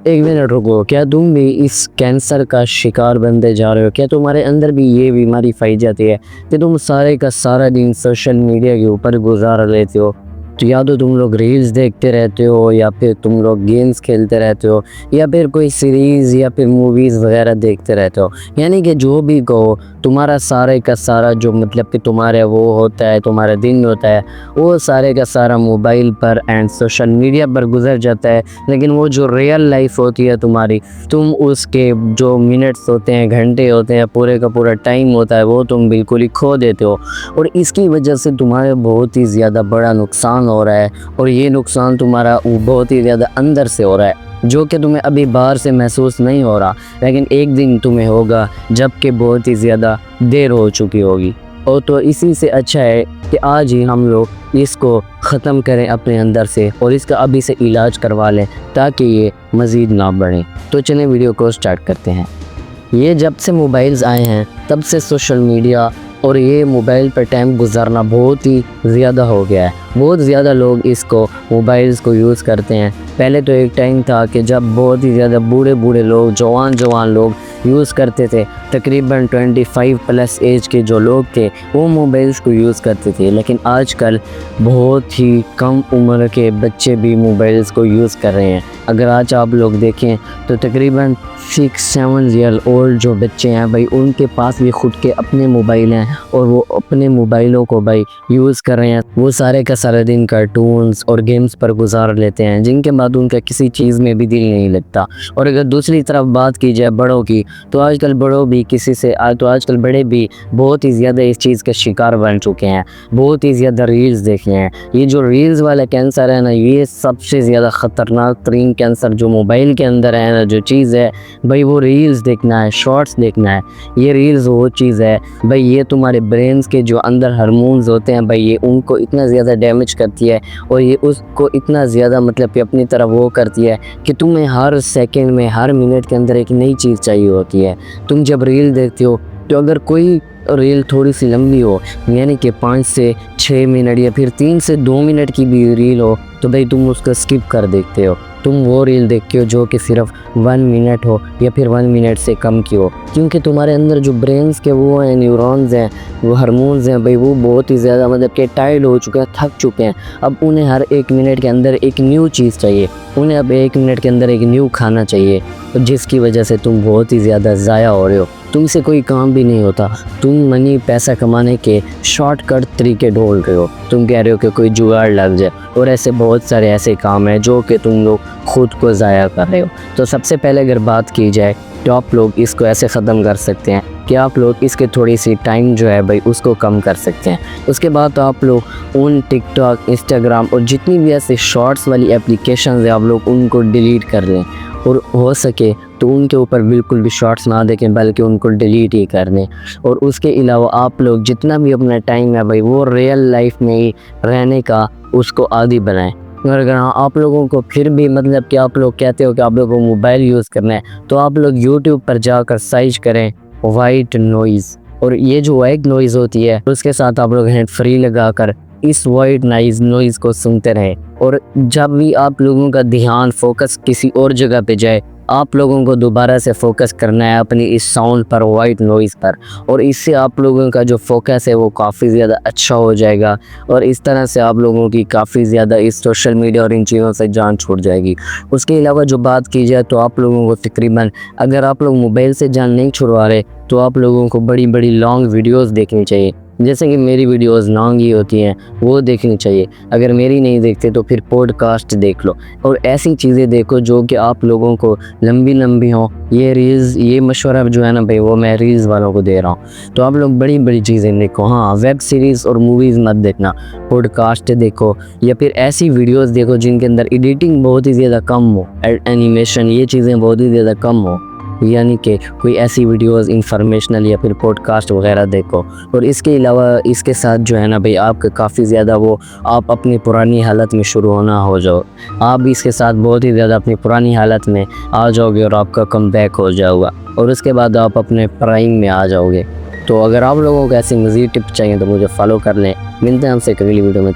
एक मिनट रुको, क्या तुम भी इस कैंसर का शिकार बनते जा रहे हो? क्या तुम्हारे अंदर भी ये बीमारी पाई जाती है कि तुम सारे का सारा दिन सोशल मीडिया के ऊपर गुजार लेते हो? तो या तो तुम लोग रील्स देखते रहते हो, या फिर तुम लोग गेम्स खेलते रहते हो, या फिर कोई सीरीज़ या फिर मूवीज़ वगैरह देखते रहते हो। यानी कि जो भी कहो, तुम्हारा सारे का सारा जो मतलब कि तुम्हारे वो होता है, तुम्हारा दिन होता है, वो सारे का सारा मोबाइल पर एंड सोशल मीडिया पर गुजर जाता है। लेकिन वो जो रियल लाइफ होती है तुम्हारी, तुम उसके जो मिनट्स होते हैं, घंटे होते हैं, पूरे का पूरा टाइम होता है, वो तुम बिल्कुल ही खो देते हो। और इसकी वजह से तुम्हारे बहुत ही ज़्यादा बड़ा नुकसान हो रहा है, और ये नुकसान तुम्हारा बहुत ही ज़्यादा अंदर से हो रहा है, जो कि तुम्हें अभी बाहर से महसूस नहीं हो रहा, लेकिन एक दिन तुम्हें होगा जबकि बहुत ही ज़्यादा देर हो चुकी होगी। और तो इसी से अच्छा है कि आज ही हम लोग इसको ख़त्म करें अपने अंदर से, और इसका अभी से इलाज करवा लें ताकि ये मज़ीद ना बढ़े। तो चलें वीडियो को स्टार्ट करते हैं। ये जब से मोबाइल्स आए हैं तब से सोशल मीडिया और ये मोबाइल पर टाइम गुजारना बहुत ही ज़्यादा हो गया है। बहुत ज़्यादा लोग इसको मोबाइल्स को यूज़ करते हैं। पहले तो एक टाइम था कि जब बहुत ही ज़्यादा बूढ़े बूढ़े लोग, जवान लोग यूज़ करते थे। तकरीबन 25 प्लस एज के जो लोग थे वो मोबाइल्स को यूज़ करते थे। लेकिन आजकल बहुत ही कम उम्र के बच्चे भी मोबाइल्स को यूज़ कर रहे हैं। अगर आज आप लोग देखें तो तकरीबन 6-7 ईयर ओल्ड जो बच्चे हैं भाई, उनके पास भी ख़ुद के अपने मोबाइल हैं, और वो अपने मोबाइलों को भाई यूज़ कर रहे हैं। वो सारे का सारा दिन कार्टून्स और गेम्स पर गुजार लेते हैं, जिनके बाद उनका किसी चीज़ में भी दिल नहीं लगता। और अगर दूसरी तरफ बात की जाए बड़ों की, तो आजकल बड़ों भी आजकल बड़े भी बहुत ही ज़्यादा इस चीज़ के शिकार बन चुके हैं। बहुत ही ज़्यादा रील्स देख रहे हैं। ये जो रील्स वाला कैंसर है ना, ये सबसे ज़्यादा ख़तरनाक तरीन कैंसर जो मोबाइल के अंदर है ना, जो चीज़ है भाई, वो रील्स देखना है, शॉर्ट्स देखना है। ये रील्स वो चीज़ है भाई, ये तुम्हारे ब्रेन्स के जो अंदर हार्मोन्स होते हैं भाई, ये उनको इतना ज़्यादा डैमेज करती है, और ये उसको इतना ज़्यादा मतलब कि अपनी तरफ वो करती है कि तुम्हें हर सेकंड में, हर मिनट के अंदर एक नई चीज़ चाहिए होती है। तुम जब रील देखते हो तो अगर कोई रील थोड़ी सी लंबी हो, यानी कि 5 से 6 मिनट या फिर 3 से 2 मिनट की भी रील हो, तो भाई तुम उसको स्किप कर देखते हो। तुम वो रील देखते हो जो कि सिर्फ 1 मिनट हो या फिर 1 मिनट से कम की हो, क्योंकि तुम्हारे अंदर जो ब्रेन्स के वो हैं, न्यूरॉन्स हैं, वो हार्मोन्स हैं भाई, वो बहुत ही ज़्यादा मतलब कि टायर्ड हो चुके हैं, थक चुके हैं। अब उन्हें हर 1 मिनट के अंदर एक न्यू चीज़ चाहिए, उन्हें अब 1 मिनट के अंदर एक न्यू खाना चाहिए, जिसकी वजह से तुम बहुत ही ज़्यादा ज़ाया हो रहे हो। तुमसे कोई काम भी नहीं होता, तुम पैसा कमाने के शॉर्टकट तरीके ढूंढ रहे हो। तुम कह रहे हो कि कोई जुगाड़ लग जाए, और ऐसे बहुत सारे ऐसे काम हैं जो कि तुम लोग खुद को ज़ाया कर रहे हो। तो सबसे पहले अगर बात की जाए तो आप लोग इसको ऐसे ख़त्म कर सकते हैं कि आप लोग इसके थोड़ी सी टाइम जो है भाई उसको कम कर सकते हैं। उसके बाद तो आप लोग उन टिकटॉक, इंस्टाग्राम और जितनी भी ऐसे शॉर्ट्स वाली एप्लीकेशंस है, आप लोग उनको डिलीट कर लें, और हो सके तो उनके ऊपर बिल्कुल भी शॉर्ट्स ना देखें, बल्कि उनको डिलीट ही कर दें। और उसके अलावा आप लोग जितना भी अपना टाइम है भाई, वो रियल लाइफ में ही रहने का उसको आदी बनाएं। और अगर आप लोगों को फिर भी मतलब कि आप लोग कहते हो कि आप लोगों को मोबाइल यूज़ करना है, तो आप लोग यूट्यूब पर जाकर सर्च करें वाइट नॉइज़, और ये जो वाइट नॉइज़ होती है उसके साथ आप लोग हैंड फ्री लगाकर इस वाइट नॉइज़ को सुनते रहें। और जब भी आप लोगों का ध्यान फोकस किसी और जगह पे जाए, आप लोगों को दोबारा से फोकस करना है अपनी इस साउंड पर, वाइट नॉइज़ पर, और इससे आप लोगों का जो फोकस है वो काफ़ी ज़्यादा अच्छा हो जाएगा। और इस तरह से आप लोगों की काफ़ी ज़्यादा इस सोशल मीडिया और इन चीज़ों से जान छूट जाएगी। उसके अलावा जो बात की जाए तो आप लोगों को तकरीबन, अगर आप लोग मोबाइल से जान नहीं छुड़वा रहे, तो आप लोगों को बड़ी बड़ी लॉन्ग वीडियोज़ देखनी चाहिए। जैसे कि मेरी वीडियोस लॉन्ग ही होती हैं, वो देखनी चाहिए। अगर मेरी नहीं देखते तो फिर पॉडकास्ट देख लो, और ऐसी चीज़ें देखो जो कि आप लोगों को लंबी हों। ये रील्स, ये मशवरा जो है ना भाई, वो मैं रील्स वालों को दे रहा हूँ। तो आप लोग बड़ी बड़ी चीज़ें देखो। हाँ, वेब सीरीज़ और मूवीज़ मत देखना, पॉडकास्ट देखो, या फिर ऐसी वीडियोज़ देखो जिनके अंदर एडिटिंग बहुत ही ज़्यादा कम हो, एनिमेशन, ये चीज़ें बहुत ही ज़्यादा कम हो। यानी कि कोई ऐसी वीडियोस इंफॉर्मेशनल या फिर पॉडकास्ट वगैरह देखो। और इसके अलावा इसके साथ जो है ना भाई, आपके काफ़ी ज़्यादा वो आप अपनी पुरानी हालत में शुरू होना हो जाओ। आप भी इसके साथ बहुत ही ज़्यादा अपनी पुरानी हालत में आ जाओगे और आपका कम बैक हो जाएगा, और उसके बाद आप अपने प्राइम में आ जाओगे। तो अगर आप लोगों को ऐसी मज़ीद टिप्स चाहिए तो मुझे फॉलो कर लें। मिलते हैं हमसे अगली वीडियो में।